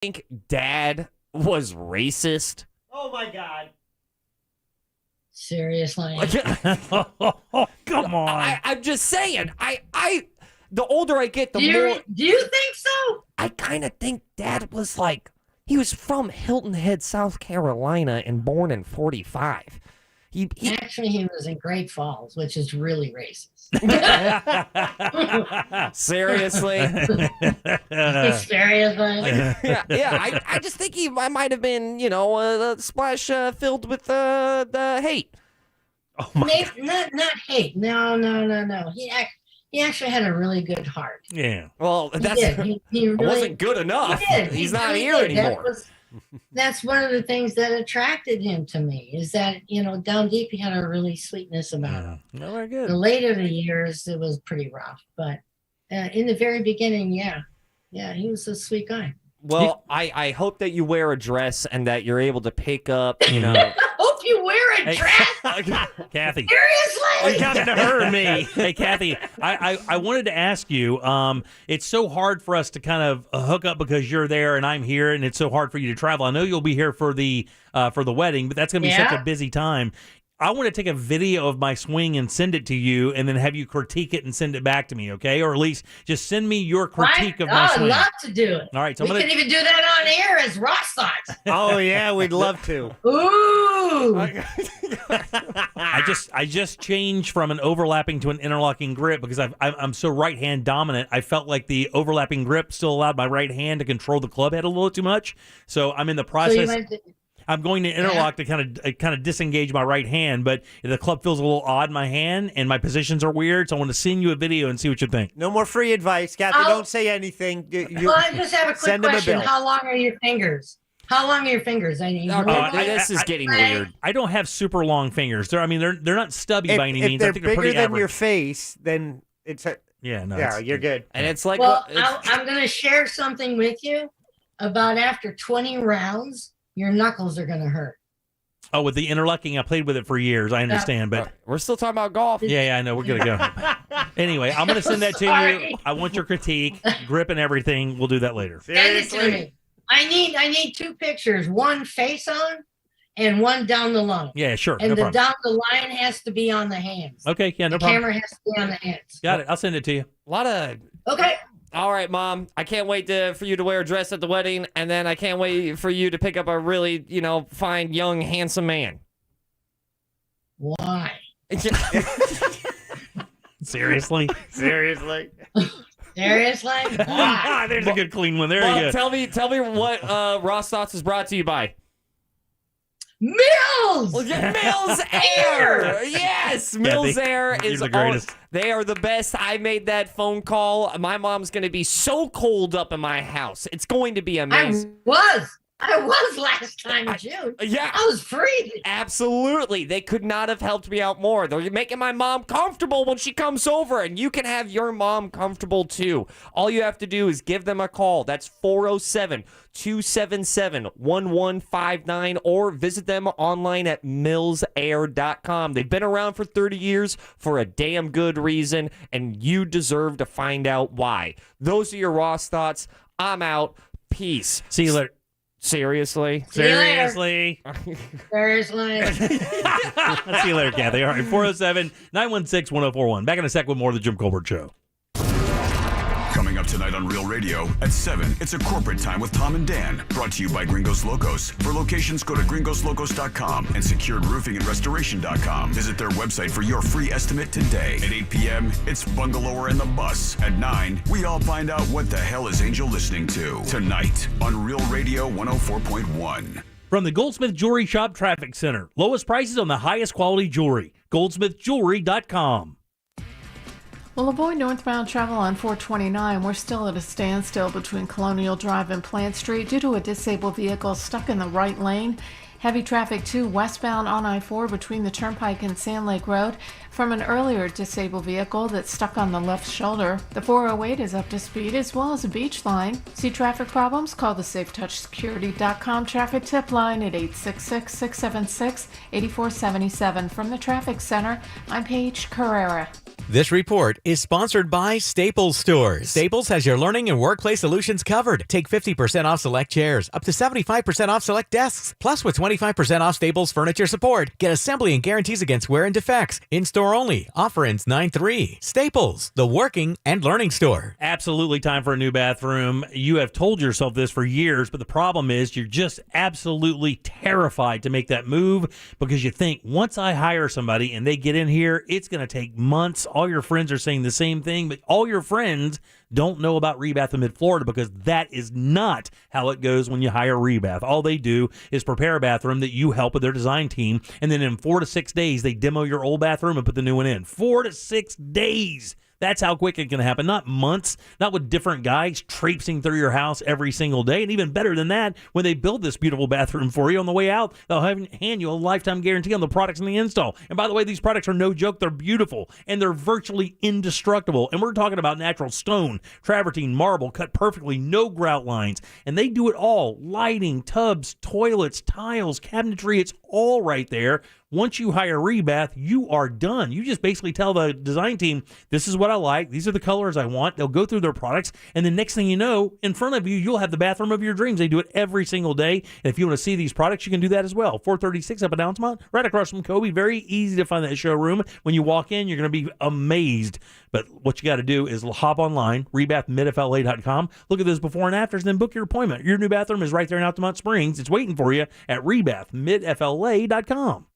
think Dad was racist? Oh my God. Seriously. Oh, come on. I'm just saying. The older I get, the more. Do you think so? I kind of think Dad was like, he was from Hilton Head, South Carolina, and born in 45. Actually, he was in Great Falls, which is really racist. Seriously? Seriously? Yeah. I just think I might have been, a splash filled with the hate. Oh my God. Not hate. No. He actually had a really good heart. Yeah. Well, He really, it wasn't good enough. He's not here anymore. That's one of the things that attracted him to me, is that, down deep he had a really sweetness about him. No, very good. The later the years, it was pretty rough. But in the very beginning, yeah, he was a sweet guy. Well, I hope that you wear a dress and that you're able to pick up, I hope you wear a dress. Kathy. Seriously? You got to her and me. Hey, Kathy, I wanted to ask you, it's so hard for us to kind of hook up because you're there and I'm here, and it's so hard for you to travel. I know you'll be here for the wedding, but that's going to be such a busy time. I want to take a video of my swing and send it to you, and then have you critique it and send it back to me, okay? Or at least just send me your critique of my swing. I'd love to do it. All right, so we can even do that on air as Rauce Thoughts. Oh yeah, we'd love to. Ooh. I just changed from an overlapping to an interlocking grip because I'm so right hand dominant. I felt like the overlapping grip still allowed my right hand to control the club head a little too much. So I'm in the process. I'm going to interlock to kind of disengage my right hand, but the club feels a little odd in my hand, and my positions are weird. So I want to send you a video and see what you think. No more free advice, Kathy. Don't say anything. I just have a quick question. How long are your fingers? I mean, this is getting weird. I don't have super long fingers. They're not stubby by any means. If I think they're pretty bigger than average. your face, then it's you're good. And it's like, I'm going to share something with you about after 20 rounds. Your knuckles are going to hurt. Oh, with the interlocking, I played with it for years. I understand, but we're still talking about golf. Yeah, I know. We're going to go. Anyway, I'm going to send that to you. I want your critique, grip and everything. We'll do that later. Send it to me. I need 2 pictures, one face on and one down the line. Yeah, sure. And no the problem. down the line has to be on the hands. Okay, yeah, no the problem. camera has to be on the hands. Got it. I'll send it to you. A lot of... Okay. All right, Mom. I can't wait for you to wear a dress at the wedding, and then I can't wait for you to pick up a really, fine, young, handsome man. Why? Seriously? Seriously? Why? There's a good clean one. There you go. Tell me what Rauce Thoughts is brought to you by. Mills! Mills Air! Yes! Mills Air is the greatest. They are the best. I made that phone call. My mom's going to be so cold up in my house. It's going to be amazing. I was last time in June. Yeah. I was freezing. Absolutely. They could not have helped me out more. They're making my mom comfortable when she comes over, and you can have your mom comfortable too. All you have to do is give them a call. That's 407-277-1159, or visit them online at millsair.com. They've been around for 30 years for a damn good reason, and you deserve to find out why. Those are your Rauce Thoughts. I'm out. Peace. See you later. Seriously? Seriously? Seriously? See you later, Kathy. All right, 407-916-1041. Back in a sec with more of the Jim Colbert Show. Coming up tonight on Real Radio at 7, it's a corporate time with Tom and Dan. Brought to you by Gringos Locos. For locations, go to gringoslocos.com and securedroofingandrestoration.com. Visit their website for your free estimate today. At 8 p.m., it's Bungalower and the Bus. At 9, we all find out what the hell is Angel listening to. Tonight on Real Radio 104.1. From the Goldsmith Jewelry Shop Traffic Center. Lowest prices on the highest quality jewelry. goldsmithjewelry.com. Well, avoid northbound travel on 429. We're still at a standstill between Colonial Drive and Plant Street due to a disabled vehicle stuck in the right lane. Heavy traffic, too, westbound on I-4 between the Turnpike and Sand Lake Road from an earlier disabled vehicle that's stuck on the left shoulder. The 408 is up to speed, as well as a beach line. See traffic problems? Call the SafeTouchSecurity.com traffic tip line at 866-676-8477. From the Traffic Center, I'm Paige Carrera. This report is sponsored by Staples Stores. Staples has your learning and workplace solutions covered. Take 50% off select chairs, up to 75% off select desks. Plus, with 25% off Staples furniture support, get assembly and guarantees against wear and defects. In-store only. Offer ends 9/3. Staples, the working and learning store. Absolutely time for a new bathroom. You have told yourself this for years, but the problem is you're just absolutely terrified to make that move because you think, once I hire somebody and they get in here, it's going to take months. All your friends are saying the same thing, but all your friends don't know about Rebath in Mid-Florida because that is not how it goes when you hire Rebath. All they do is prepare a bathroom that you help with their design team, and then in 4 to 6 days, they demo your old bathroom and put the new one in. 4 to 6 days. That's how quick it can happen. Not months, not with different guys traipsing through your house every single day. And even better than that, when they build this beautiful bathroom for you on the way out, they'll hand you a lifetime guarantee on the products in the install. And by the way, these products are no joke. They're beautiful and they're virtually indestructible. And we're talking about natural stone, travertine, marble, cut perfectly, no grout lines. And they do it all. Lighting, tubs, toilets, tiles, cabinetry, it's all right there. Once you hire Rebath, you are done. You just basically tell the design team, this is what I like. These are the colors I want. They'll go through their products. And the next thing you know, in front of you, you'll have the bathroom of your dreams. They do it every single day. And if you want to see these products, you can do that as well. 436 up in Altamont, right across from Kobe. Very easy to find that showroom. When you walk in, you're going to be amazed. But what you got to do is hop online, rebathmidfla.com. Look at those before and afters, and then book your appointment. Your new bathroom is right there in Altamont Springs. It's waiting for you at rebathmidfla.com.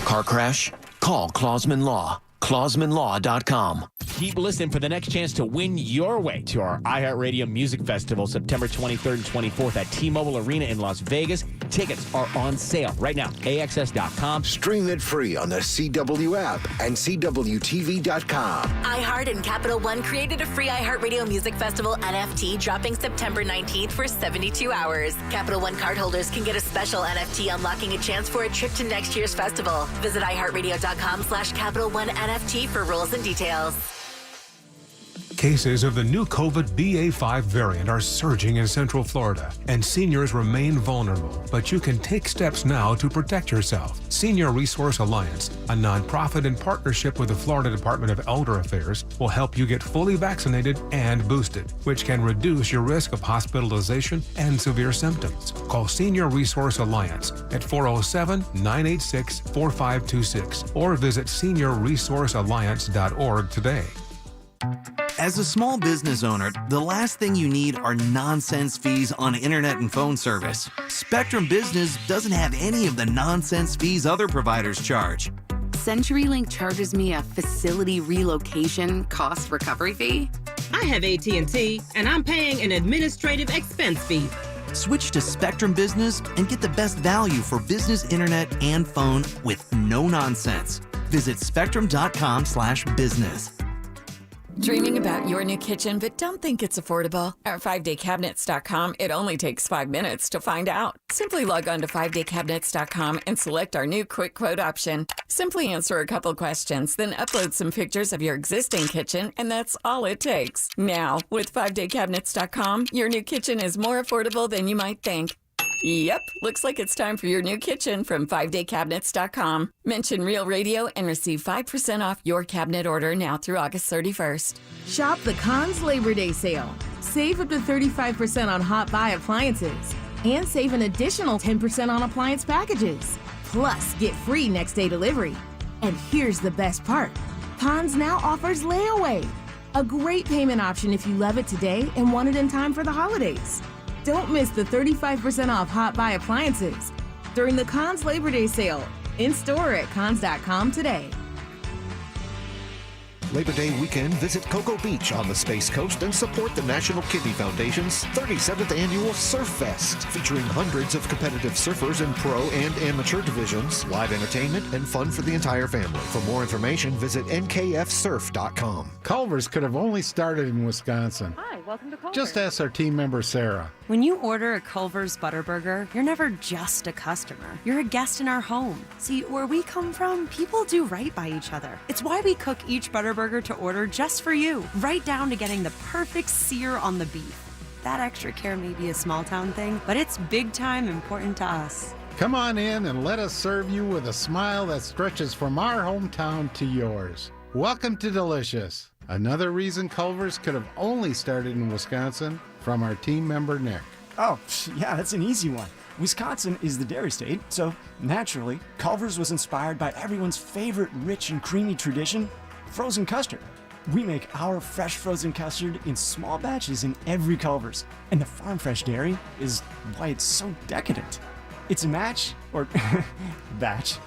Car crash? Call Clausman Law. ClausmanLaw.com. Keep listening for the next chance to win your way to our iHeartRadio Music Festival, September 23rd and 24th at T-Mobile Arena in Las Vegas. Tickets are on sale right now. AXS.com. Stream it free on the CW app and CWTV.com. iHeart and Capital One created a free iHeartRadio Music Festival NFT dropping September 19th for 72 hours. Capital One cardholders can get a special NFT unlocking a chance for a trip to next year's festival. Visit iHeartRadio.com/Capital One NFT for rules and details. Cases of the new COVID BA.5 variant are surging in Central Florida, and seniors remain vulnerable. But you can take steps now to protect yourself. Senior Resource Alliance, a nonprofit in partnership with the Florida Department of Elder Affairs, will help you get fully vaccinated and boosted, which can reduce your risk of hospitalization and severe symptoms. Call Senior Resource Alliance at 407-986-4526 or visit seniorresourcealliance.org today. As a small business owner, the last thing you need are nonsense fees on internet and phone service. Spectrum Business doesn't have any of the nonsense fees other providers charge. CenturyLink charges me a facility relocation cost recovery fee. I have AT&T, and I'm paying an administrative expense fee. Switch to Spectrum Business and get the best value for business internet and phone with no nonsense. Visit spectrum.com/business. Dreaming about your new kitchen, but don't think it's affordable? At 5daycabinets.com, it only takes 5 minutes to find out. Simply log on to 5daycabinets.com and select our new quick quote option. Simply answer a couple questions, then upload some pictures of your existing kitchen, and that's all it takes. Now, with 5daycabinets.com, your new kitchen is more affordable than you might think. Yep, looks like it's time for your new kitchen from 5daycabinets.com. Mention Real Radio and receive 5% off your cabinet order now through August 31st. Shop the Conn's Labor Day sale. Save up to 35% on hot buy appliances and save an additional 10% on appliance packages. Plus, get free next day delivery. And here's the best part. Conn's now offers layaway, a great payment option if you love it today and want it in time for the holidays. Don't miss the 35% off hot buy appliances during the Conn's Labor Day sale. In store at cons.com today. Labor Day weekend, visit Cocoa Beach on the Space Coast and support the National Kidney Foundation's 37th Annual Surf Fest, featuring hundreds of competitive surfers in pro and amateur divisions, live entertainment, and fun for the entire family. For more information, visit nkfsurf.com. Culver's could have only started in Wisconsin. Hi, welcome to Culver's. Just ask our team member, Sarah. When you order a Culver's Butterburger, you're never just a customer. You're a guest in our home. See, where we come from, people do right by each other. It's why we cook each Butterburger to order just for you, right down to getting the perfect sear on the beef. That extra care may be a small town thing, but it's big time important to us. Come on in and let us serve you with a smile that stretches from our hometown to yours. Welcome to Delicious. Another reason Culver's could have only started in Wisconsin, from our team member Nick. Oh, yeah, that's an easy one. Wisconsin is the dairy state, so naturally, Culver's was inspired by everyone's favorite rich and creamy tradition, frozen custard. We make our fresh frozen custard in small batches in every Culver's, and the farm fresh dairy is why it's so decadent. It's a match, or batch,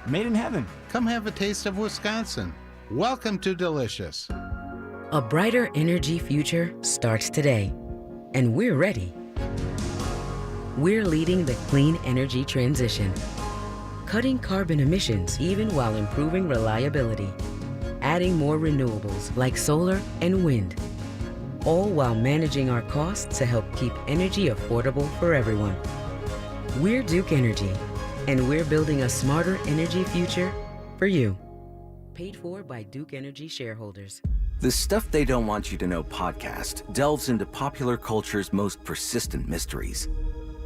made in heaven. Come have a taste of Wisconsin. Welcome to Delicious. A brighter energy future starts today, and we're ready. We're leading the clean energy transition, cutting carbon emissions even while improving reliability, adding more renewables like solar and wind, all while managing our costs to help keep energy affordable for everyone. We're Duke Energy, and we're building a smarter energy future for you. Paid for by Duke Energy shareholders. The Stuff They Don't Want You to Know podcast delves into popular culture's most persistent mysteries.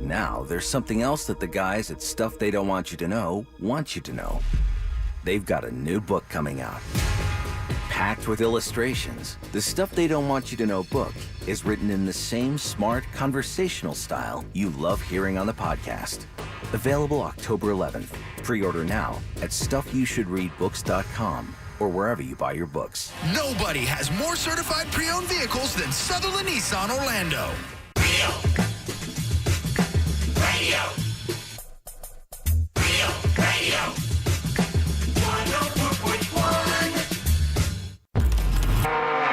Now, there's something else that the guys at Stuff They Don't Want You to Know want you to know. They've got a new book coming out. Packed with illustrations, the Stuff They Don't Want You to Know book is written in the same smart, conversational style you love hearing on the podcast. Available October 11th. Pre-order now at StuffYouShouldReadBooks.com or wherever you buy your books. Nobody has more certified pre-owned vehicles than Sutherland Nissan Orlando. Radio.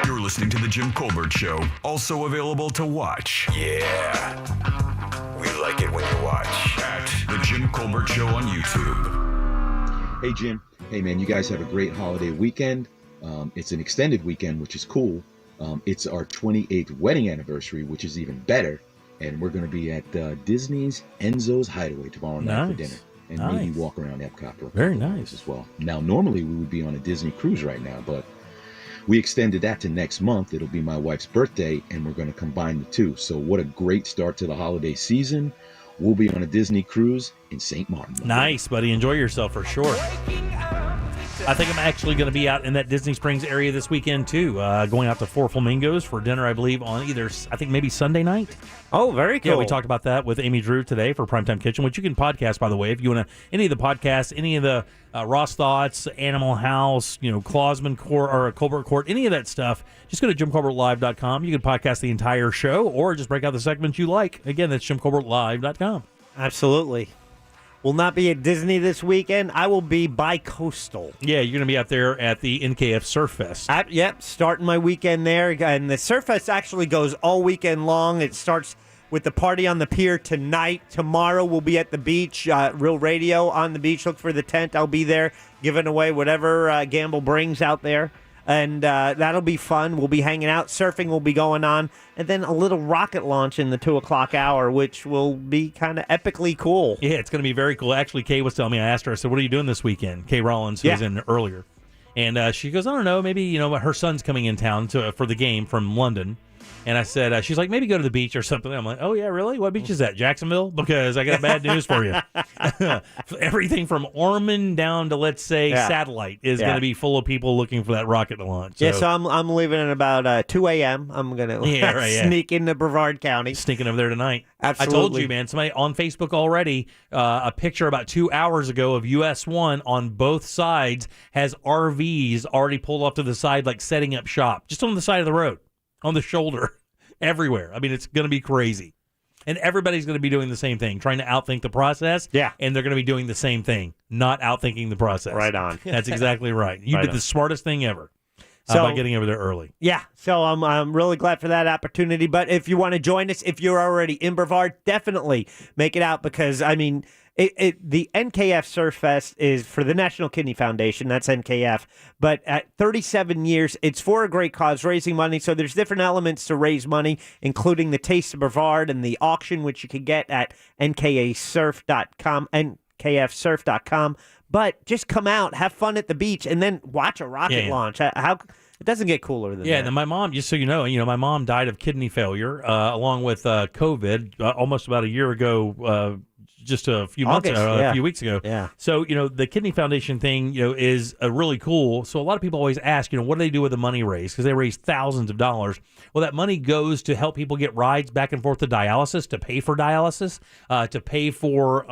You're listening to The Jim Colbert Show, also available to watch. Yeah. We like it when you watch at The Jim Colbert Show on YouTube. Hey, Jim. Hey, man, you guys have a great holiday weekend. It's an extended weekend, which is cool. It's our 28th wedding anniversary, which is even better. And we're going to be at Disney's Enzo's Hideaway tomorrow night for dinner. And maybe walk around Epcot for a couple of hours as well. Now, normally we would be on a Disney cruise right now, but we extended that to next month. It'll be my wife's birthday, and we're going to combine the two. So what a great start to the holiday season. We'll be on a Disney cruise in St. Martin. Nice, buddy. Enjoy yourself for sure. I think I'm actually going to be out in that Disney Springs area this weekend, too. Going out to Four Flamingos for dinner, I believe, on maybe Sunday night. Oh, very cool. Yeah, we talked about that with Amy Drew today for Primetime Kitchen, which you can podcast, by the way, if you want to. Any of the podcasts, any of the Rauce Thoughts, Animal House, Clausman Court or Colbert Court, any of that stuff, just go to JimColbertLive.com. You can podcast the entire show or just break out the segments you like. Again, that's JimColbertLive.com. Absolutely. Will not be at Disney this weekend. I will be bi-coastal. Yeah, you're going to be out there at the NKF Surf Fest. Yep, starting my weekend there. And the Surf Fest actually goes all weekend long. It starts with the party on the pier tonight. Tomorrow we'll be at the beach, Real Radio on the beach. Look for the tent. I'll be there giving away whatever Gamble brings out there. And that'll be fun. We'll be hanging out. Surfing will be going on. And then a little rocket launch in the 2 o'clock hour, which will be kind of epically cool. Yeah, it's going to be very cool. Actually, Kay was telling me, I asked her, I said, what are you doing this weekend? Kay Rawlins, who was in earlier. And she goes, I don't know, maybe, her son's coming in town for the game from London. And I said, she's like, maybe go to the beach or something. I'm like, oh, yeah, really? What beach is that? Jacksonville? Because I got bad news for you. Everything from Ormond down to, let's say, Satellite is going to be full of people looking for that rocket to launch. So. Yeah, so I'm leaving at about 2 a.m. I'm going to sneak into Brevard County. Sneaking over there tonight. Absolutely. I told you, man, somebody on Facebook already, a picture about 2 hours ago of US 1 on both sides has RVs already pulled off to the side, like setting up shop, just on the side of the road. On the shoulder, everywhere. I mean, it's going to be crazy. And everybody's going to be doing the same thing, trying to outthink the process. Yeah. And they're going to be doing the same thing, not outthinking the process. Right on. That's exactly right. You did the smartest thing ever by getting over there early. Yeah. So I'm really glad for that opportunity. But if you want to join us, if you're already in Brevard, definitely make it out because, I mean, the NKF Surf Fest is for the National Kidney Foundation. That's NKF. But at 37 years, it's for a great cause, raising money. So there's different elements to raise money, including the Taste of Brevard and the auction, which you can get at nksurf.com, nkfsurf.com. But just come out, have fun at the beach, and then watch a rocket launch. It doesn't get cooler than that. Yeah, and my mom, just so you know, my mom died of kidney failure along with COVID almost about a year ago. just a few months a few weeks ago. Yeah. So, the Kidney Foundation thing, is really cool. So a lot of people always ask, what do they do with the money raised? Because they raise thousands of dollars. Well, that money goes to help people get rides back and forth to dialysis, to pay for dialysis, to pay for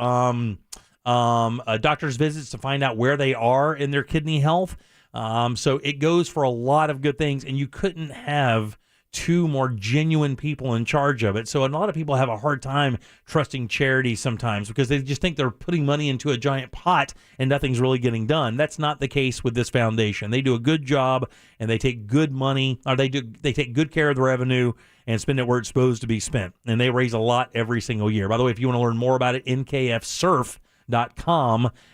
doctor's visits to find out where they are in their kidney health. So it goes for a lot of good things, and you couldn't have two more genuine people in charge of it. So a lot of people have a hard time trusting charity sometimes because they just think they're putting money into a giant pot and nothing's really getting done. That's not the case with this foundation. They do a good job, and they take good money, or they take good care of the revenue and spend it where it's supposed to be spent. And they raise a lot every single year. By the way, if you want to learn more about it, nkfsurf.com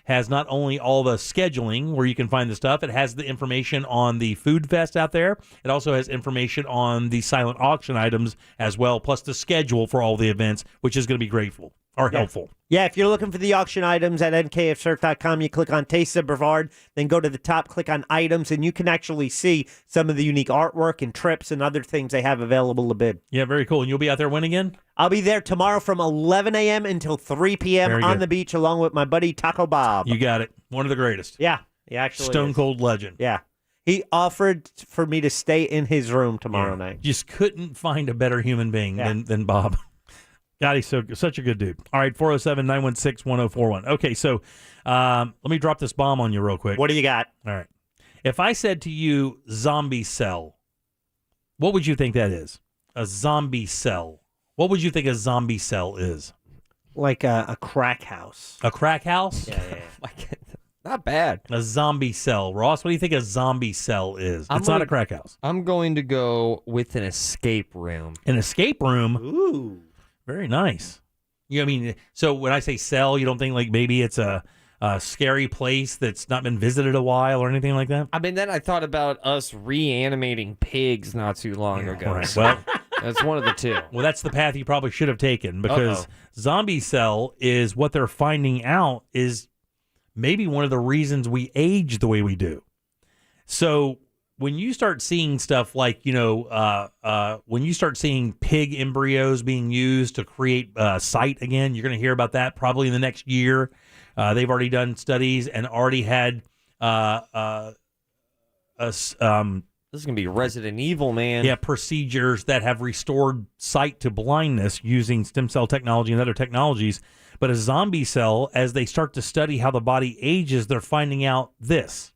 has not only all the scheduling where you can find the stuff, it has the information on the food fest out there. It also has information on the silent auction items as well, plus the schedule for all the events, which is going to be helpful. Yeah, if you're looking for the auction items at nkfsurf.com, you click on Taste of Brevard, then go to the top, click on items, and you can actually see some of the unique artwork and trips and other things they have available to bid. Yeah, very cool. And you'll be out there when again? I'll be there tomorrow from 11 a.m. until 3 p.m. on the beach along with my buddy Taco Bob. You got it. One of the greatest. Yeah, he actually Stone is. Cold legend. Yeah. He offered for me to stay in his room tomorrow night. Just couldn't find a better human being than Bob. God, he's such a good dude. All right, 407-916-1041. Okay, so let me drop this bomb on you real quick. What do you got? All right. If I said to you zombie cell, what would you think that is? A zombie cell. What would you think a zombie cell is? Like a crack house. A crack house? Yeah. Not bad. A zombie cell. Ross, what do you think a zombie cell is? It's not a crack house. I'm going to go with an escape room. An escape room? Ooh. Very nice. So when I say cell, you don't think like maybe it's a scary place that's not been visited a while or anything like that? I mean, then I thought about us reanimating pigs not too long ago. Right. So Well, that's one of the two. Well, that's the path you probably should have taken because zombie cell is what they're finding out is maybe one of the reasons we age the way we do. So when you start seeing stuff like, when you start seeing pig embryos being used to create sight again, you're going to hear about that probably in the next year. They've already done studies and already had this is going to be Resident Evil, man. Yeah, procedures that have restored sight to blindness using stem cell technology and other technologies. But a zombie cell, as they start to study how the body ages, they're finding out this.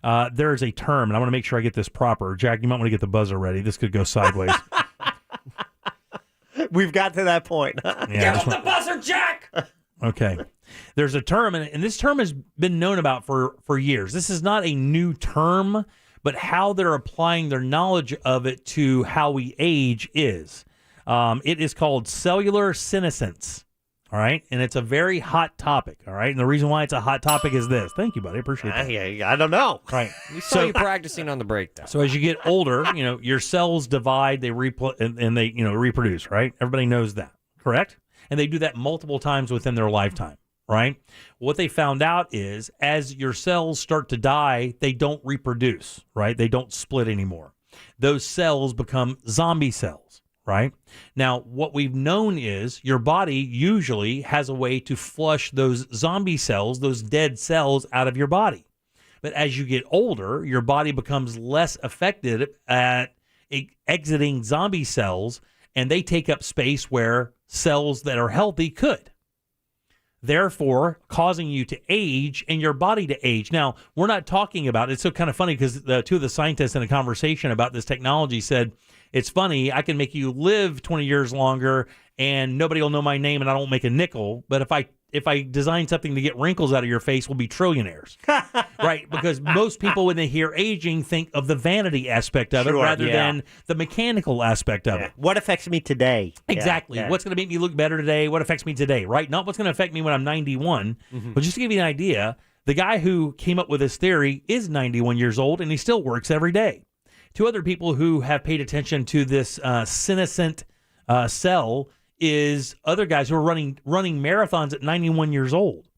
There is a term, and I want to make sure I get this proper. Jack, you might want to get the buzzer ready. This could go sideways. We've got to that point. Get off the buzzer, Jack! Okay. There's a term, and this term has been known about for years. This is not a new term, but how they're applying their knowledge of it to how we age is. It is called cellular senescence. All right, and it's a very hot topic. All right, and the reason why it's a hot topic is this. Thank you, buddy. I appreciate that. I don't know. Right. We saw you practicing on the breakdown. So as you get older, your cells divide, they and they reproduce. Right. Everybody knows that, correct? And they do that multiple times within their lifetime. Right. What they found out is as your cells start to die, they don't reproduce. Right. They don't split anymore. Those cells become zombie cells. Right? Now, what we've known is your body usually has a way to flush those zombie cells, those dead cells, out of your body. But as you get older, your body becomes less effective at exiting zombie cells, and they take up space where cells that are healthy could. Therefore, causing you to age and your body to age. Now, we're not talking about, it's so kind of funny because two of the scientists in a conversation about this technology said, it's funny, I can make you live 20 years longer and nobody will know my name and I don't make a nickel. But if I design something to get wrinkles out of your face, we'll be trillionaires. Right? Because most people, when they hear aging, think of the vanity aspect of it rather than the mechanical aspect of it. What affects me today? Exactly. Yeah. What's going to make me look better today? What affects me today? Right? Not what's going to affect me when I'm 91. But just to give you an idea, the guy who came up with this theory is 91 years old and he still works every day. Two other people who have paid attention to this senescent cell is other guys who are running marathons at 91 years old.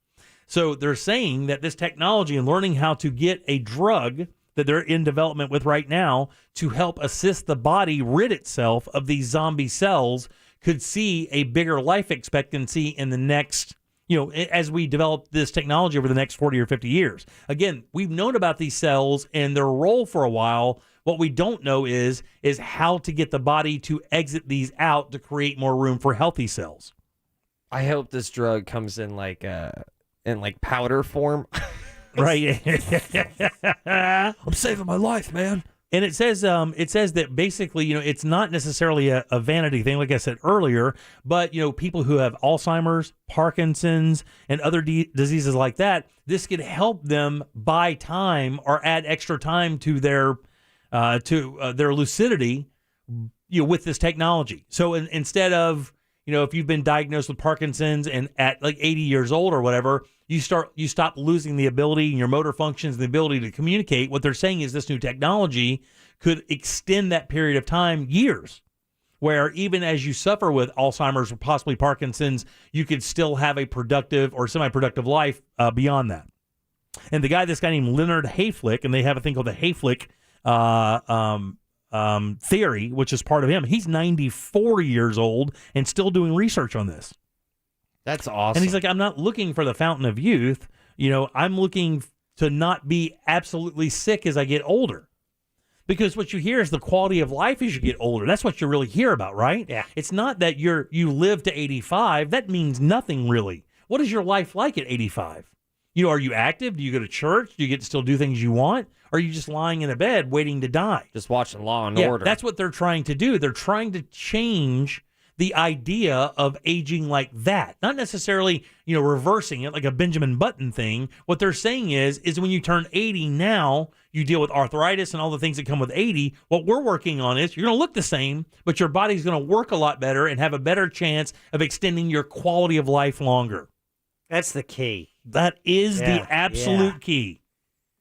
So they're saying that this technology and learning how to get a drug that they're in development with right now to help assist the body rid itself of these zombie cells could see a bigger life expectancy in the next as we develop this technology over the next 40 or 50 years. Again, we've known about these cells and their role for a while. What we don't know is how to get the body to exit these out to create more room for healthy cells. I hope this drug comes in like powder form. Right. I'm saving my life, man. And it says that basically, it's not necessarily a vanity thing, like I said earlier, but, people who have Alzheimer's, Parkinson's, and other diseases like that, this could help them buy time or add extra time to their lucidity, with this technology. So instead of, if you've been diagnosed with Parkinson's and at like 80 years old or whatever, you stop losing the ability and your motor functions and the ability to communicate. What they're saying is this new technology could extend that period of time years, where even as you suffer with Alzheimer's or possibly Parkinson's, you could still have a productive or semi-productive life beyond that. And this guy named Leonard Hayflick, and they have a thing called the Hayflick theory, which is part of him. He's 94 years old and still doing research on this. That's awesome. And he's like, I'm not looking for the fountain of youth. I'm looking to not be absolutely sick as I get older. Because what you hear is the quality of life as you get older. That's what you really hear about, right? Yeah. It's not that you live to 85. That means nothing, really. What is your life like at 85? Are you active? Do you go to church? Do you get to still do things you want? Or are you just lying in a bed waiting to die? Just watching Law and Order. That's what they're trying to do. They're trying to change the idea of aging like that. Not necessarily, reversing it like a Benjamin Button thing. What they're saying is when you turn 80 now, you deal with arthritis and all the things that come with 80. What we're working on is you're going to look the same, but your body's going to work a lot better and have a better chance of extending your quality of life longer. That's the key. That is the absolute key.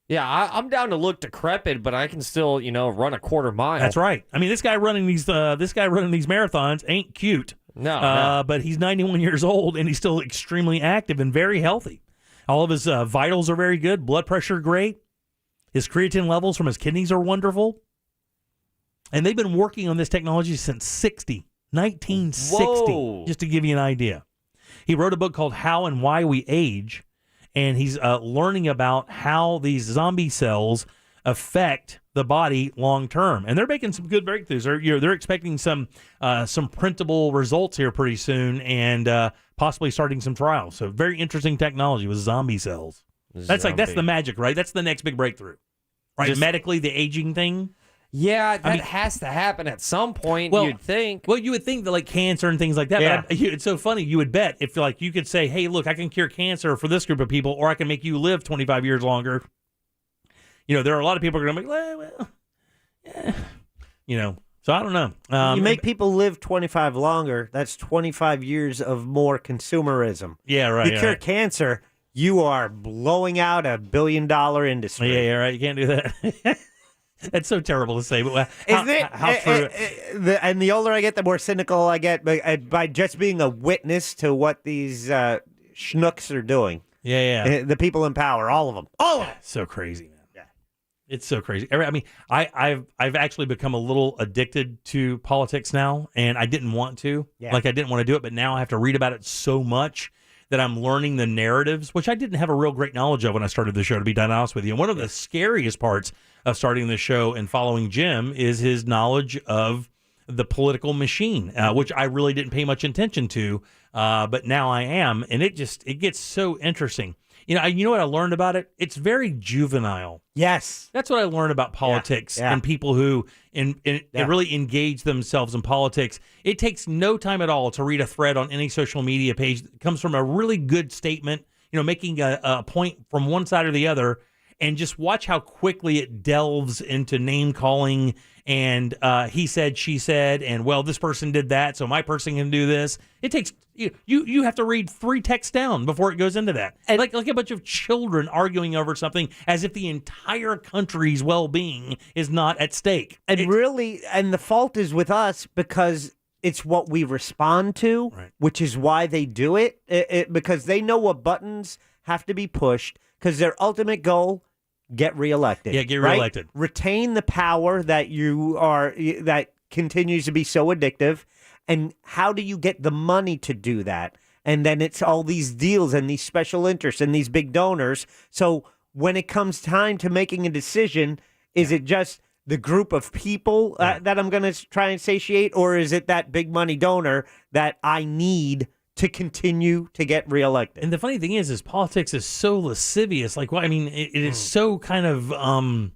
Yeah, I'm down to look decrepit, but I can still, run a quarter mile. That's right. I mean, this guy running these marathons ain't cute. No. But he's 91 years old and he's still extremely active and very healthy. All of his vitals are very good. Blood pressure great. His creatine levels from his kidneys are wonderful. And they've been working on this technology since 1960, Whoa. just to give you an idea. He wrote a book called How and Why We Age. And he's learning about how these zombie cells affect the body long term, and they're making some good breakthroughs. They're expecting some printable results here pretty soon, and possibly starting some trials. So very interesting technology with zombie cells. That's the magic, right? That's the next big breakthrough, right? Medically, the aging thing. Yeah, that has to happen at some point, you'd think. Well, you would think that like cancer and things like that. Yeah. But it's so funny. You would bet if you could say, hey, look, I can cure cancer for this group of people, or I can make you live 25 years longer. There are a lot of people who are going to be like, so I don't know. You make people live 25 longer, that's 25 years of more consumerism. Yeah, right. You cure cancer, you are blowing out $1 billion industry. Yeah, right. You can't do that. That's so terrible to say, but Isn't it? How true? And the older I get, the more cynical I get by just being a witness to what these schnooks are doing. Yeah. The people in power, all of them. So crazy, man. Yeah, it's so crazy. I mean, I've actually become a little addicted to politics now, and I didn't want to. Yeah. Like I didn't want to do it, but now I have to read about it so much that I'm learning the narratives, which I didn't have a real great knowledge of when I started the show, to be honest with you. And one of the scariest parts of starting the show and following Jim is his knowledge of the political machine, which I really didn't pay much attention to, but now I am, and it gets so interesting. You know what I learned about it? It's very juvenile. Yes. That's what I learned about politics and people who really engage themselves in politics. It takes no time at all to read a thread on any social media page that comes from a really good statement, making a point from one side or the other, and just watch how quickly it delves into name calling and he said, she said, and well, this person did that, so my person can do this. It takes you have to read 3 texts down before it goes into that. And like a bunch of children arguing over something as if the entire country's well-being is not at stake. And the fault is with us because it's what we respond to, which is why they do it because they know what buttons have to be pushed because their ultimate goal, get reelected. Yeah, get reelected. Right? Retain the power that continues to be so addictive. And how do you get the money to do that? and then it's all these deals and these special interests and these big donors. So when it comes time to making a decision, is it just the group of people that I'm going to try and satiate, or is it that big money donor that I need to continue to get reelected? And the funny thing is politics is so lascivious. Like, I mean, it is so kind of, I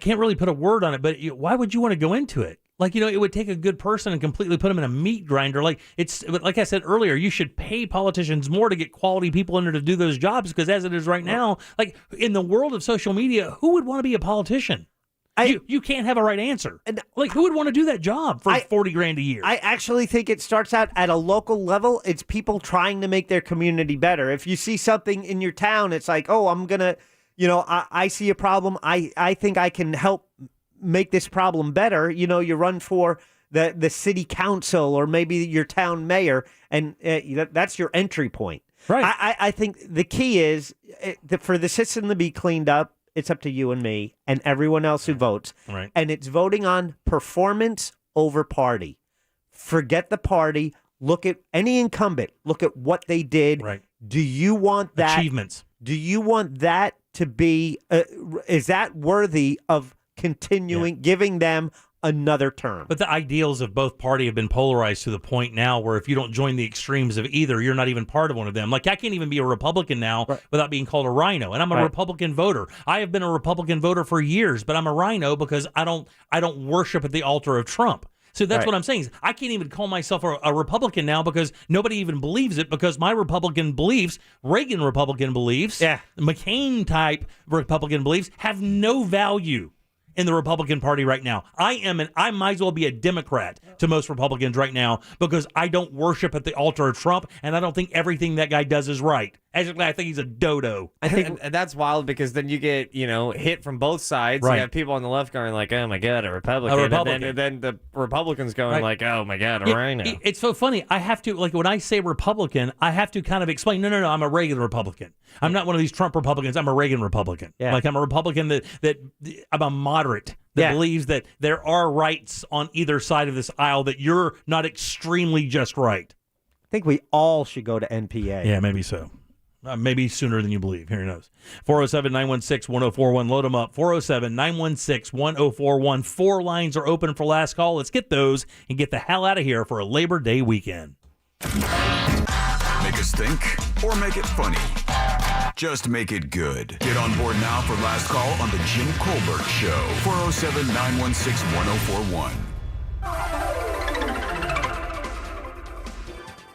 can't really put a word on it, but why would you want to go into it? Like, it would take a good person and completely put them in a meat grinder. Like I said earlier, you should pay politicians more to get quality people in there to do those jobs, because as it is right now, like in the world of social media, who would want to be a politician? You can't have a right answer. Like, who would want to do that job for $40,000 a year? I actually think it starts out at a local level. It's people trying to make their community better. If you see something in your town, it's like, oh, I'm going to, I see a problem. I think I can help make this problem better. You run for the city council or maybe your town mayor, and that's your entry point. Right. I think the key is for the system to be cleaned up, it's up to you and me and everyone else who votes. Right. And it's voting on performance over party. Forget the party. Look at any incumbent. Look at what they did. Right. Do you want that? Achievements. Do you want that to be, is that worthy of continuing, giving them another term? But the ideals of both party have been polarized to the point now where if you don't join the extremes of either, you're not even part of one of them. Like, I can't even be a Republican now without being called a rhino, and I'm a Republican voter. I have been a Republican voter for years, but I'm a rhino because I don't worship at the altar of Trump. So that's what I'm saying. I can't even call myself a Republican now because nobody even believes it, because my Republican beliefs, Reagan Republican beliefs, McCain-type Republican beliefs have no value in the Republican Party right now. I might as well be a Democrat to most Republicans right now, because I don't worship at the altar of Trump, and I don't think everything that guy does is right. Actually, I think he's a dodo. I think that's wild, because then you get, hit from both sides. Right. You have people on the left going like, oh my God, a Republican. And then the Republicans going like, oh my God, a rhino. It's so funny. I have to, like, when I say Republican, I have to kind of explain, no, I'm a Reagan Republican. I'm not one of these Trump Republicans. I'm a Reagan Republican. Yeah. Like, I'm a Republican that I'm a moderate that believes that there are rights on either side of this aisle, that you're not extremely just right. I think we all should go to NPA. Yeah, maybe so. Maybe sooner than you believe. Here knows. 407-916-1041. Load them up. 407-916-1041. 4 lines are open for last call. Let's get those and get the hell out of here for a Labor Day weekend. Make us think or make it funny. Just make it good. Get on board now for last call on the Jim Colbert Show. 407-916-1041.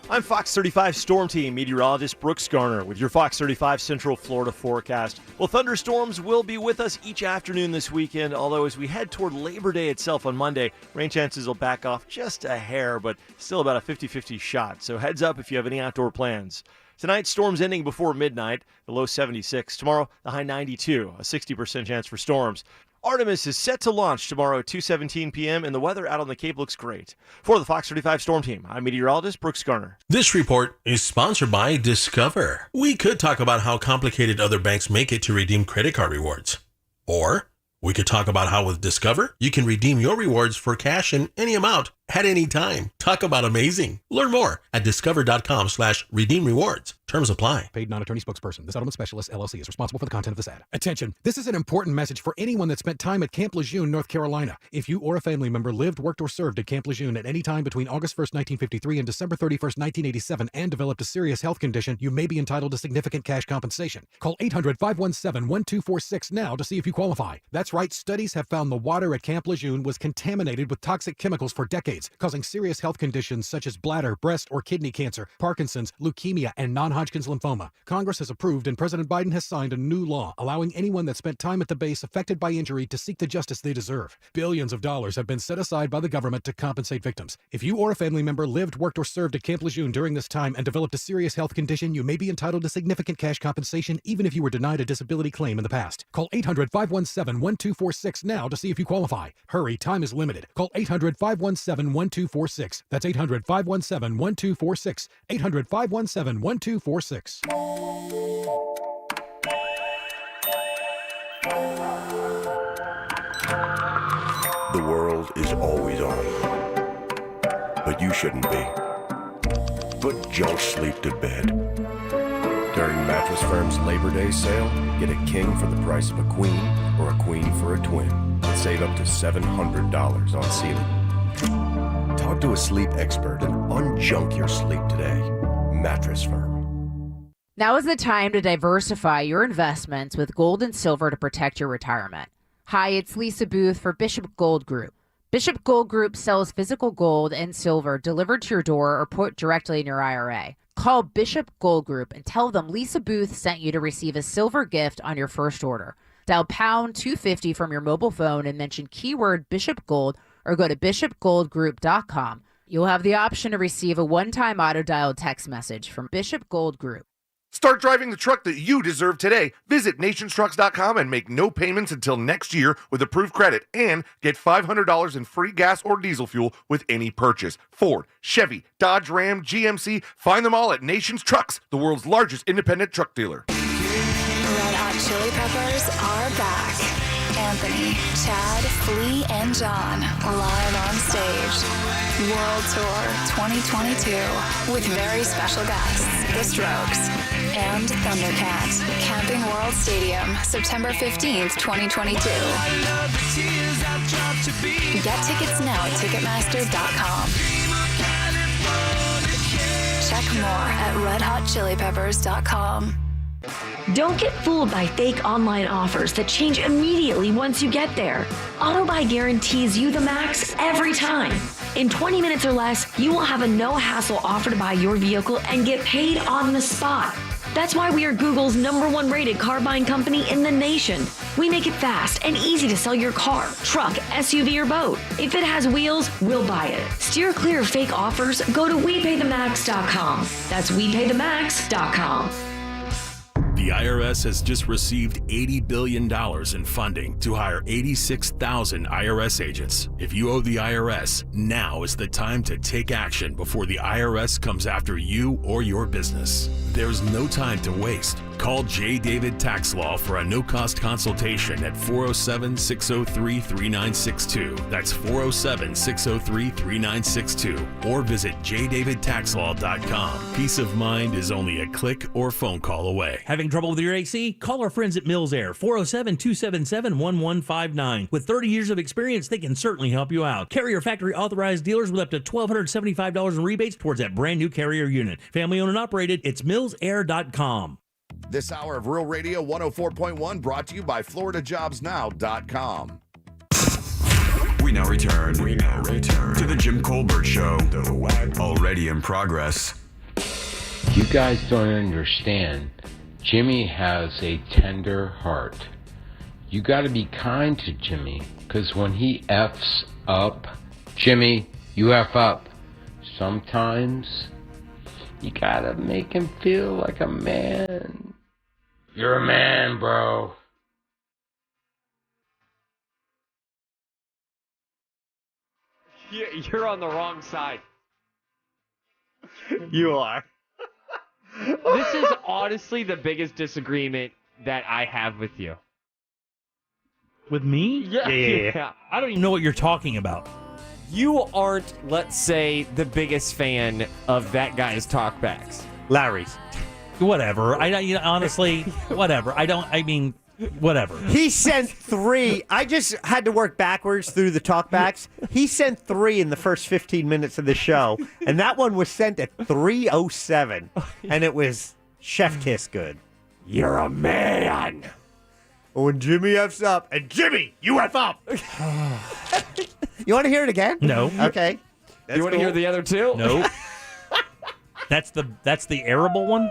I'm Fox 35 Storm Team meteorologist Brooks Garner with your Fox 35 Central Florida forecast. Well, thunderstorms will be with us each afternoon this weekend, although as we head toward Labor Day itself on Monday, rain chances will back off just a hair, but still about a 50-50 shot. So heads up if you have any outdoor plans. Tonight, storms ending before midnight, the low 76. Tomorrow, the high 92, a 60% chance for storms. Artemis is set to launch tomorrow at 2:17 p.m., and the weather out on the Cape looks great. For the Fox 35 Storm Team, I'm meteorologist Brooks Garner. This report is sponsored by Discover. We could talk about how complicated other banks make it to redeem credit card rewards. Or we could talk about how with Discover, you can redeem your rewards for cash in any amount at any time. Talk about amazing. Learn more at discover.com/redeem rewards. Terms apply. Paid non-attorney spokesperson. The settlement specialist, LLC, is responsible for the content of this ad. Attention. This is an important message for anyone that spent time at Camp Lejeune, North Carolina. If you or a family member lived, worked, or served at Camp Lejeune at any time between August 1st, 1953 and December 31st, 1987 and developed a serious health condition, you may be entitled to significant cash compensation. Call 800-517-1246 now to see if you qualify. That's right. Studies have found the water at Camp Lejeune was contaminated with toxic chemicals for decades, causing serious health conditions such as bladder, breast, or kidney cancer, Parkinson's, leukemia, and non-Hodgkin's lymphoma. Congress has approved and President Biden has signed a new law allowing anyone that spent time at the base affected by injury to seek the justice they deserve. Billions of dollars have been set aside by the government to compensate victims. If you or a family member lived, worked, or served at Camp Lejeune during this time and developed a serious health condition, you may be entitled to significant cash compensation even if you were denied a disability claim in the past. Call 800-517-1246 now to see if you qualify. Hurry, time is limited. Call 800-517-1246. That's 800-517-1246. 800-517-1246. The world is always on, but you shouldn't be. but don't sleep to bed. During Mattress Firm's Labor Day sale, get a king for the price of a queen or a queen for a twin. And save up to $700 on ceiling. Talk to a sleep expert and unjunk your sleep today. Mattress Firm. Now is the time to diversify your investments with gold and silver to protect your retirement. Hi, it's Lisa Booth for Bishop Gold Group. Bishop Gold Group sells physical gold and silver delivered to your door or put directly in your IRA. Call Bishop Gold Group and tell them Lisa Booth sent you to receive a silver gift on your first order. Dial pound 250 from your mobile phone and mention keyword Bishop Gold or go to bishopgoldgroup.com. You'll have the option to receive a one-time auto-dialed text message from Bishop Gold Group. Start driving the truck that you deserve today. Visit nationstrucks.com and make no payments until next year with approved credit and get $500 in free gas or diesel fuel with any purchase. Ford, Chevy, Dodge, Ram, GMC. Find them all at Nations Trucks, the world's largest independent truck dealer. Red Hot Chili Peppers are back. Anthony, Chad, Flea, and John live on stage. World Tour 2022 with very special guests, The Strokes and Thundercat. Camping World Stadium, September 15th, 2022. Get tickets now at Ticketmaster.com. Check more at RedHotChiliPeppers.com. Don't get fooled by fake online offers that change immediately once you get there. AutoBuy guarantees you the max every time. In 20 minutes or less, you will have a no-hassle offer to buy your vehicle and get paid on the spot. That's why we are Google's #1 rated car buying company in the nation. We make it fast and easy to sell your car, truck, SUV, or boat. If it has wheels, we'll buy it. Steer clear of fake offers. Go to WePayTheMax.com. That's WePayTheMax.com. The IRS has just received $80 billion in funding to hire 86,000 IRS agents. If you owe the IRS, now is the time to take action before the IRS comes after you or your business. There's no time to waste. Call J. David Tax Law for a no-cost consultation at 407-603-3962. That's 407-603-3962. Or visit jdavidtaxlaw.com. Peace of mind is only a click or phone call away. Having trouble with your AC? Call our friends at Mills Air, 407-277-1159. With 30 years of experience, they can certainly help you out. Carrier factory authorized dealers with up to $1,275 in rebates towards that brand new Carrier unit. Family owned and operated, it's millsair.com. This hour of Real Radio 104.1 brought to you by FloridaJobsNow.com. We now return to the Jim Colbert Show, already in progress. You guys don't understand. Jimmy has a tender heart. You got to be kind to Jimmy, because when he F's up, Jimmy, you F up. Sometimes you got to make him feel like a man. You're a man, bro. You're on the wrong side. You are. This is honestly the biggest disagreement that I have with you. With me? Yeah. I don't even know what you're talking about. You aren't, let's say, the biggest fan of that guy's talkbacks. Larry's. Whatever. Honestly, whatever. Whatever. He sent 3. I just had to work backwards through the talkbacks. He sent 3 in the first 15 minutes of the show, and that one was sent at 3:07, and it was chef kiss good. You're a man. When Jimmy F's up, and Jimmy, you F up. You want to hear it again? No. Okay. You want to hear the other two? No. That's the arable one?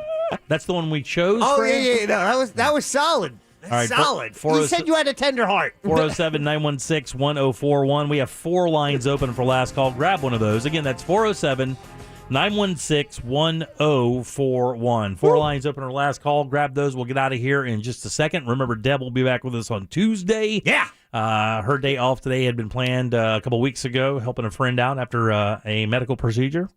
That's the one we chose? Oh, for yeah. No, that was solid. All right, solid. You said you had a tender heart. 407-916-1041. We have 4 lines open for last call. Grab one of those. Again, that's 407-916-1041. 4 lines open for last call. Grab those. We'll get out of here in just a second. Remember, Deb will be back with us on Tuesday. Yeah. Her day off today had been planned a couple weeks ago, helping a friend out after a medical procedure.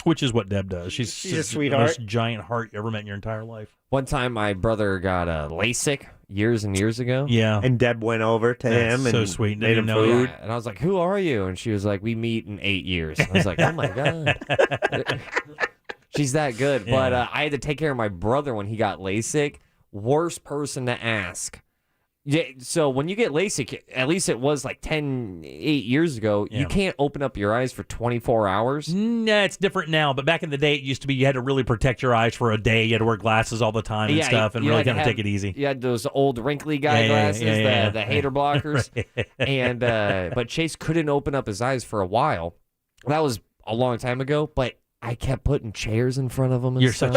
Which is what Deb does. She's a sweetheart. The most giant heart you ever met in your entire life. One time, my brother got a LASIK years and years ago. Yeah. And Deb went over to him so and sweet. made him Didn't know food. Yeah. And I was like, who are you? And she was like, we meet in 8 years. I was like, oh, my God. She's that good. Yeah. But I had to take care of my brother when he got LASIK. Worst person to ask. Yeah, so when you get LASIK, at least it was like 8 years ago, you can't open up your eyes for 24 hours. Nah, it's different now. But back in the day, it used to be you had to really protect your eyes for a day. You had to wear glasses all the time and stuff and really kind of take it easy. You had those old wrinkly guy glasses, the hater blockers. And but Chase couldn't open up his eyes for a while. That was a long time ago, but I kept putting chairs in front of him and You're stuff.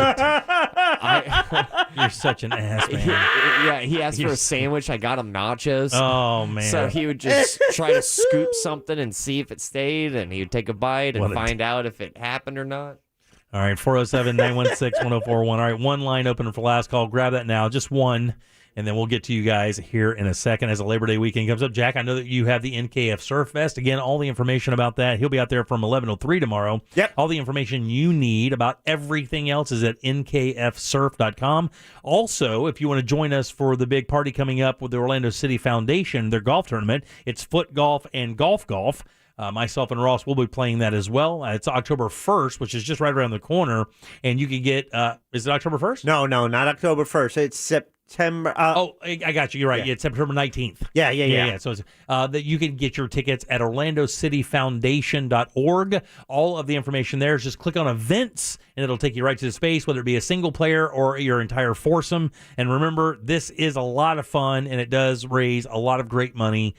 You're such an ass, man. He asked for a sandwich. I got him nachos. Oh, man. So he would just try to scoop something and see if it stayed, and he would take a bite and find out if it happened or not. All right, 407-916-1041. All right, one line open for last call. Grab that now, just one, and then we'll get to you guys here in a second as the Labor Day weekend comes up. Jack, I know that you have the NKF Surf Fest. Again, all the information about that. He'll be out there from 11 till 3 tomorrow. Yep. All the information you need about everything else is at nkfsurf.com. Also, if you want to join us for the big party coming up with the Orlando City Foundation, their golf tournament, it's foot golf and golf. Myself and Ross will be playing that as well. It's October 1st, which is just right around the corner. And you can get, is it October 1st? No, not October 1st. It's September. I got you. You're right. Yeah. It's September 19th. Yeah. So it's, that you can get your tickets at orlandocityfoundation.org. All of the information there is just click on events, and it'll take you right to the space, whether it be a single player or your entire foursome. And remember, this is a lot of fun, and it does raise a lot of great money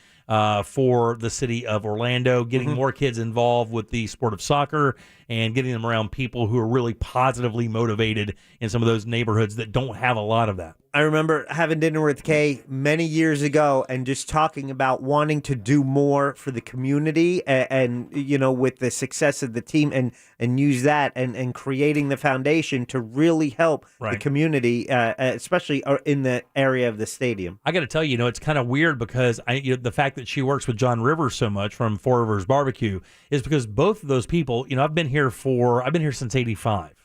for the city of Orlando, getting more kids involved with the sport of soccer and getting them around people who are really positively motivated in some of those neighborhoods that don't have a lot of that. I remember having dinner with Kay many years ago and just talking about wanting to do more for the community and you know, with the success of the team and use that and creating the foundation to really help the community, especially in the area of the stadium. I got to tell you, it's kind of weird because the fact that she works with John Rivers so much from Four Rivers Barbecue is because both of those people, I've been here since 85.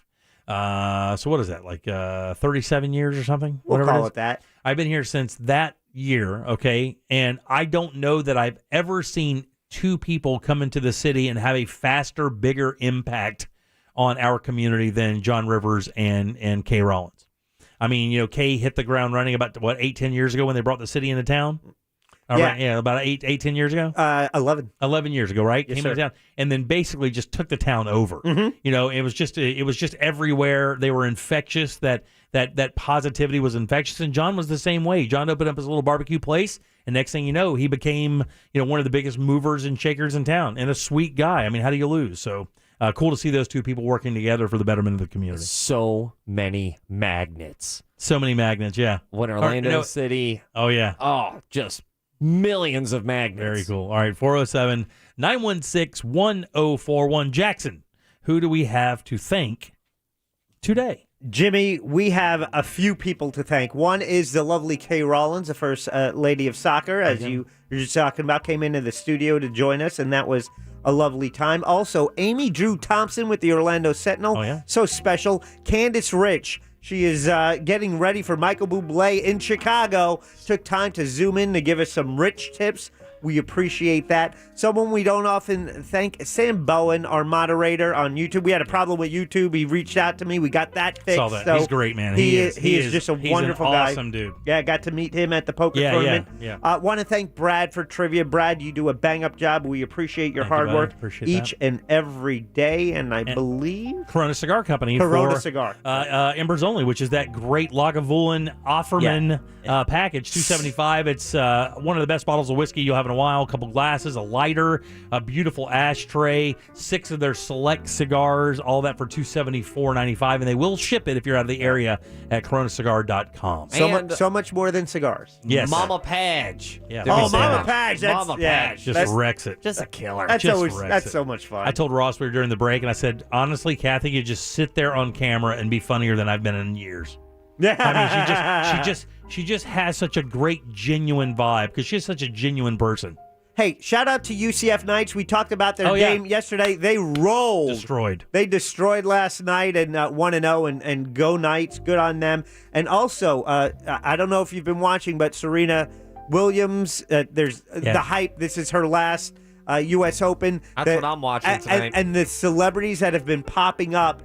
So what is that, like 37 years or something? We'll call it that. I've been here since that year, okay? And I don't know that I've ever seen two people come into the city and have a faster, bigger impact on our community than John Rivers and Kay Rawlins. I mean, Kay hit the ground running about, 8-10 years ago when they brought the city into town? Right, about 8-10 years ago? 11 years ago, right? Yes, Came sir. into town and then basically just took the town over. It was just everywhere. They were infectious. That positivity was infectious, and John was the same way. John opened up his little barbecue place, and next thing you know, he became one of the biggest movers and shakers in town, and a sweet guy. I mean, how do you lose? So cool to see those two people working together for the betterment of the community. So many magnets. Yeah. When Orlando City. Oh yeah. Oh, just millions of magnets. Very cool. All right, 407-916-1041. Jackson, who do we have to thank today? Jimmy, we have a few people to thank. One is the lovely Kay Rawlins, the first lady of soccer, as you were just talking about, came into the studio to join us, and that was a lovely time. Also, Amy Drew Thompson with the Orlando Sentinel. Oh, yeah? So special. Candace Rich. She is getting ready for Michael Bublé in Chicago. Took time to zoom in to give us some rich tips. We appreciate that. Someone we don't often thank, Sam Bowen, our moderator on YouTube. We had a problem with YouTube. He reached out to me. We got that fixed. Saw that. So he's great, man. He is just a wonderful an guy. Awesome dude. Yeah, got to meet him at the poker tournament. Yeah. Want to thank Brad for trivia. Brad, you do a bang-up job. We appreciate your hard work each and every day, and I believe Corona Cigar Company. Corona Cigar. Embers Only, which is that great Lagavulin Offerman package, $275. It's one of the best bottles of whiskey you'll have in a while. A couple glasses, a lighter, a beautiful ashtray, 6 of their select cigars, all that for $274.95, and they will ship it if you're out of the area at coronacigar.com. So much more than cigars. Yes. Momma Padget. Yeah. Momma Padget. Momma Padget. Just wrecks it. Just a killer. That's Just so much fun. I told Ross we were during the break, and I said, honestly, Kathy, you just sit there on camera and be funnier than I've been in years. Yeah. I mean, she just has such a great, genuine vibe because she's such a genuine person. Hey, shout out to UCF Knights. We talked about their game yesterday. They rolled. They destroyed last night and 1-0 and go Knights. Good on them. And also, I don't know if you've been watching, but Serena Williams, there's the hype. This is her last U.S. Open. That's what I'm watching tonight. And the celebrities that have been popping up.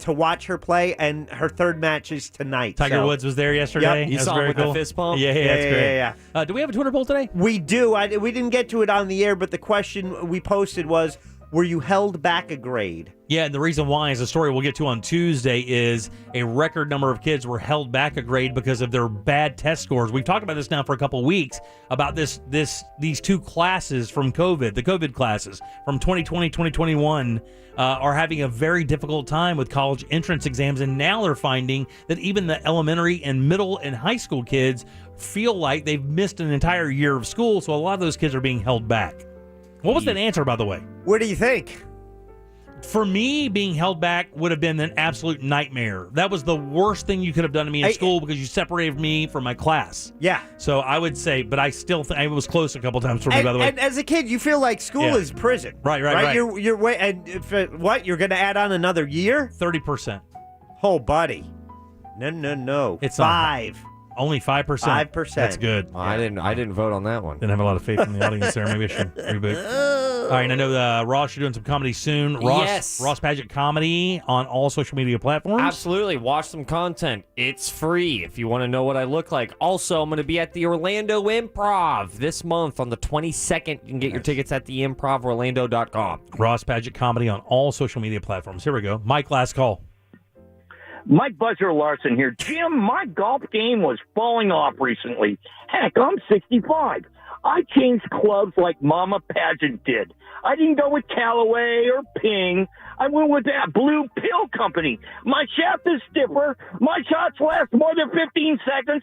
to watch her play, and her third match is tonight. Tiger Woods was there yesterday. Yep. You saw him with the fist bump? Yeah, that's great. Yeah. Do we have a Twitter poll today? We do. We didn't get to it on the air, but the question we posted was, were you held back a grade? Yeah, and the reason why is a story we'll get to on Tuesday is a record number of kids were held back a grade because of their bad test scores. We've talked about this now for a couple of weeks about these two classes from COVID, the COVID classes from 2020, 2021 are having a very difficult time with college entrance exams, and now they're finding that even the elementary and middle and high school kids feel like they've missed an entire year of school, so a lot of those kids are being held back. What was that answer, by the way? What do you think? For me, being held back would have been an absolute nightmare. That was the worst thing you could have done to me in school because you separated me from my class. Yeah. So I would say, but I still think it was close a couple times for me, by the way. And as a kid, you feel like school is prison. Right. You're way, and what? You're going to add on another year? 30%. Oh, buddy. No. It's 5. Only 5%. 5%. That's good. Well, I didn't vote on that one. Didn't have a lot of faith in the audience there. Maybe I should reboot. All right, and I know Ross, you're doing some comedy soon. Yes. Rauce Padget Comedy on all social media platforms. Absolutely. Watch some content. It's free if you want to know what I look like. Also, I'm going to be at the Orlando Improv this month on the 22nd. You can get your tickets at theimprovorlando.com. Rauce Padget Comedy on all social media platforms. Here we go. Mike, last call. Mike Buzzer Larson here. Jim, my golf game was falling off recently. Heck, I'm 65. I changed clubs like Momma Padget did. I didn't go with Callaway or Ping. I went with that Blue Pill Company. My shaft is stiffer. My shots last more than 15 seconds.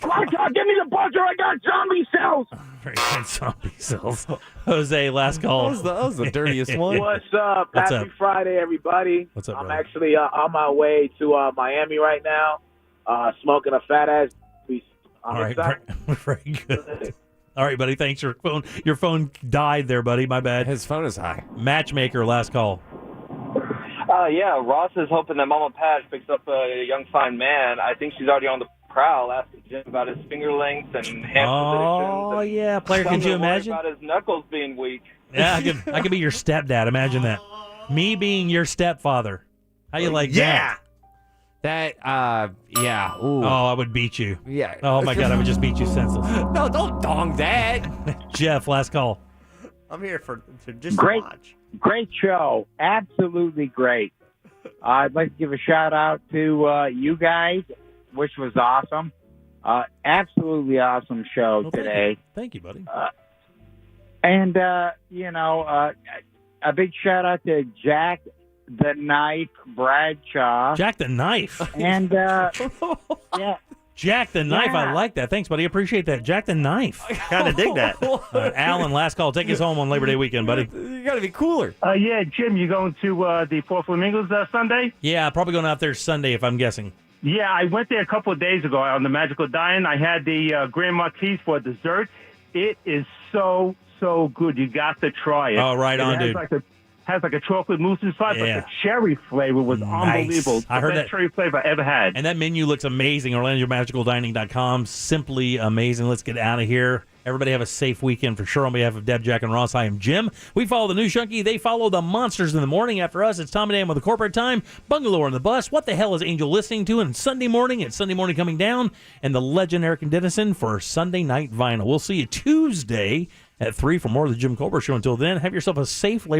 My God, give me the buzzer. I got zombie cells. Very good zombie cells. Jose, last call. That was the dirtiest one. What's up? What's Happy up? Friday, everybody. What's up, I'm brother? actually on my way to Miami right now, smoking a fat ass. All right, very good. All right, buddy. Thanks. Your phone died there, buddy. My bad. His phone is high. Matchmaker, last call. Yeah, Ross is hoping that Momma Padget picks up a young fine man. I think she's already on the prowl asking Jim about his finger length and hand Oh, yeah. Player, can you imagine? About his knuckles being weak. Yeah, I could be your stepdad. Imagine that. Me being your stepfather. How you like that? Yeah. Ooh. Oh, I would beat you. Yeah. Oh, my God. I would just beat you senseless. No, don't dong that. Jeff, last call. I'm here to just Great. watch. Great show. Absolutely great. I'd like to give a shout out to you guys, which was awesome. Absolutely awesome show today. Thank you, buddy. And, a big shout out to Jack the Knife Bradshaw. Jack the Knife. And, yeah. Jack the Knife. Yeah. I like that. Thanks, buddy. Appreciate that. Jack the Knife. Kind of dig that. Alan, last call. Take us home on Labor Day weekend, buddy. You got to be cooler. Yeah, Jim, you going to the Four Flamingos Sunday? Yeah, probably going out there Sunday if I'm guessing. Yeah, I went there a couple of days ago on the Magical Dine. I had the Grand Marquis for dessert. It is so good. You got to try it. Oh, right on, dude. Has like a chocolate mousse inside, Yeah. but the cherry flavor was unbelievable. I heard the best that cherry flavor I ever had. And that menu looks amazing. OrlandoMagicalDining.com. Simply amazing. Let's get out of here. Everybody have a safe weekend for sure. On behalf of Deb, Jack, and Ross, I am Jim. We follow the News Junkie. They follow the monsters in the morning. After us, it's Tom and Dan with the Corporate Time. Bungalow on the bus. What the hell is Angel listening to? And Sunday morning, it's Sunday Morning Coming Down. And the legend Eric and Dennison for Sunday Night Vinyl. We'll see you Tuesday at 3 for more of the Jim Colbert Show. Until then, have yourself a safe Labor